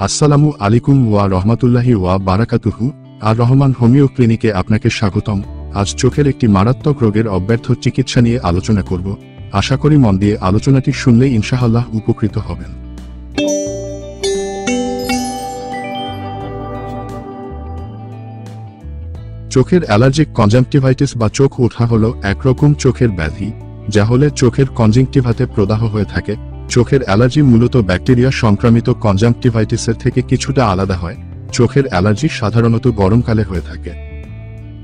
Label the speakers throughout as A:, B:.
A: আসসালামু আলাইকুম ওয়া রহমাতুল্লাহি ওয়া বারাকাতুহু। আর রহমান হোমিও ক্লিনিকে আপনাকে স্বাগতম। আজ চোখের একটি মারাত্মক রোগের অব্যর্থ চিকিৎসা নিয়ে আলোচনা করব। আশা করি মন দিয়ে আলোচনাটি শুনলে ইনশাআল্লাহ উপকৃত হবেন। চোখের অ্যালার্জিক কনজাংটিভাইটিস বা চোখ ওঠা হলো একরকম চোখের ব্যাধি, যা হলে চোখের কনজাংটিভাতে প্রদাহ হয়ে থাকে। চোখের অ্যালার্জি মূলত ব্যাকটেরিয়া সংক্রামিত কনজাংটিভাইটিসের থেকে কিছুটা আলাদা হয়। চোখের অ্যালার্জি সাধারণত গরমকালে হয়ে থাকে,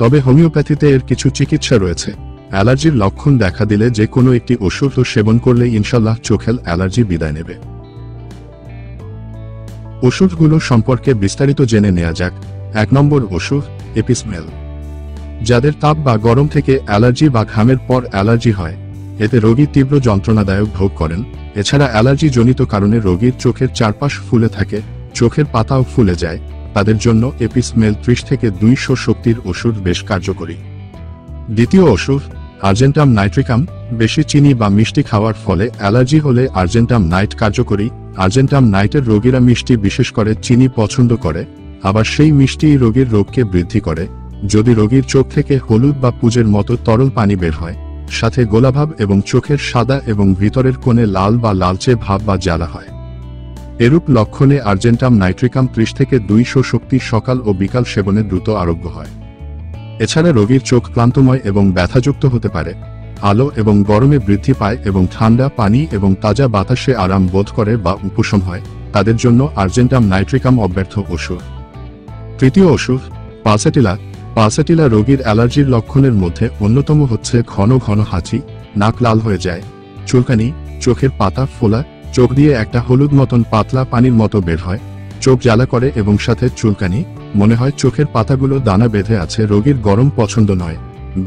A: তবে হোমিওপ্যাথিতে এর কিছু চিকিৎসা রয়েছে। অ্যালার্জির লক্ষণ দেখা দিলে যে কোনো একটি ওষুধ সেবন করলে ইনশাল্লাহ চোখের অ্যালার্জি বিদায় নেবে। ওষুধগুলো সম্পর্কে বিস্তারিত জেনে নেওয়া যাক। 1 নম্বর ওষুধ এপিসমেল। যাদের তাপ বা গরম থেকে অ্যালার্জি বা ঘামের পর অ্যালার্জি হয়, এতে রোগী তীব্র যন্ত্রণাদায়ক ভোগ করেন। এছাড়া অ্যালার্জি জনিত কারণে রোগীর চোখের চারপাশ ফুলে থাকে, চোখের পাতাও ফুলে যায়, তাদের জন্য এপিসমেল 30 থেকে 200 শক্তির ওষুধ বেশ কার্যকরী। দ্বিতীয় ওষুধ আর্জেন্টাম নাইট্রিকাম। বেশি চিনি বা মিষ্টি খাওয়ার ফলে অ্যালার্জি হলে আর্জেন্টাম নাইট কার্যকরী। আর্জেন্টাম নাইটের রোগীরা মিষ্টি বিশেষ করে চিনি পছন্দ করে, আবার সেই মিষ্টি রোগীর রোগকে বৃদ্ধি করে। যদি রোগীর চোখ থেকে হলুদ বা পুজের মতো তরল পানি বের হয়, সাথে গোলাভাব এবং চোখের সাদা এবং ভিতরের কোণে লাল বা লালচে ভাব বা জ্বালা হয়, এরূপ লক্ষণে আর্জেন্টাম নাইট্রিকাম 30 থেকে 200 শক্তি সকাল ও বিকাল সেবনে দ্রুত আরোগ্য হয়। এছাড়া রোগীর চোখ ক্লান্তময় এবং ব্যথাযুক্ত হতে পারে, আলো এবং গরমে বৃদ্ধি পায় এবং ঠান্ডা পানি এবং তাজা বাতাসে আরাম বোধ করে বা উপশম হয়, তাদের জন্য আর্জেন্টাম নাইট্রিকাম অব্যর্থ ওষুধ। তৃতীয় ওষুধ পালসেটিলা। পালসেটিলা রোগীর অ্যালার্জির লক্ষণের মধ্যে অন্যতম হচ্ছে ঘন ঘন হাঁচি, নাক লাল হয়ে যায়, চুলকানি, চোখের পাতা ফোলা, চোখ দিয়ে একটা হলুদ মতন পাতলা পানির মতো বের হয়, চোখ জ্বালা করে এবং সাথে চুলকানি, মনে হয় চোখের পাতাগুলো দানা বেঁধে আছে। রোগীর গরম পছন্দ নয়,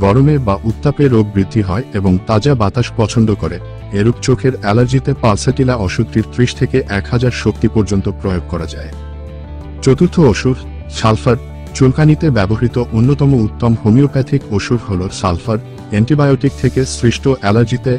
A: গরমে বা উত্তাপে রোগ বৃদ্ধি হয় এবং তাজা বাতাস পছন্দ করে। এরূপ চোখের অ্যালার্জিতে পালসেটিলা ওষুধটির 30 থেকে 1000 শক্তি পর্যন্ত প্রয়োগ করা যায়। চতুর্থ ওষুধ সালফার। চুলকানিতে ব্যবহৃত অন্যতম উত্তম হোমিওপ্যাথিক ওষুধ হল সালফার। অ্যান্টিবায়োটিক থেকে সৃষ্ট অ্যালার্জিতে,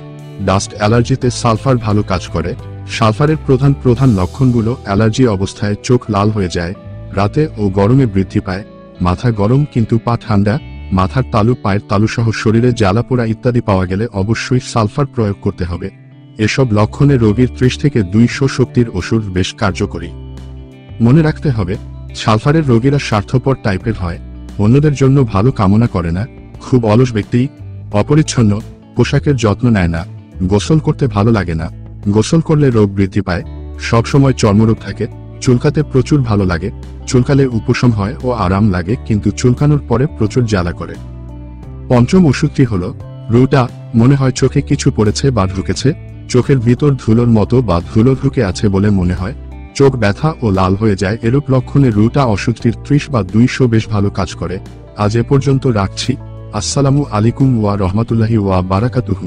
A: ডাস্ট অ্যালার্জিতে সালফার ভালো কাজ করে। সালফারের প্রধান প্রধান লক্ষণগুলো অ্যালার্জি অবস্থায় চোখ লাল হয়ে যায়, রাতে ও গরমে বৃদ্ধি পায়, মাথা গরম কিন্তু পা ঠান্ডা, মাথার তালু পায়ের তালুসহ শরীরে জ্বালাপোড়া ইত্যাদি পাওয়া গেলে অবশ্যই সালফার প্রয়োগ করতে হবে। এসব লক্ষণে রোগীর 30 থেকে 200 শক্তির ওষুধ বেশ কার্যকরী। মনে রাখতে হবে, সালফারের রোগীরা স্বার্থপর টাইপের হয়, অন্যদের জন্য ভালো কামনা করে না, খুব অলস ব্যক্তি, অপরিচ্ছন্ন, পোশাকের যত্ন নেয় না, গোসল করতে ভালো লাগে না, গোসল করলে রোগ বৃদ্ধি পায়, সবসময় চর্মরোগ থাকে, চুলকাতে প্রচুর ভালো লাগে, চুলকালে উপশম হয় ও আরাম লাগে, কিন্তু চুলকানোর পরে প্রচুর জ্বালা করে। পঞ্চম ওষুধটি হল রুটা। মনে হয় চোখে কিছু পড়েছে বা ঢুকেছে, চোখের ভিতর ধুলোর মতো বা ধুলো ঢুকে আছে বলে মনে হয়, চোখ ব্যথা ও লাল হয়ে যায়, এরূপ লক্ষণে রুটা ওষুধটির 30 বা 200 বেশ ভালো কাজ করে। আজ এ পর্যন্ত রাখছি। আসসালামু আলাইকুম ওয়া রহমাতুল্লাহি ওয়া বারাকাতুহু।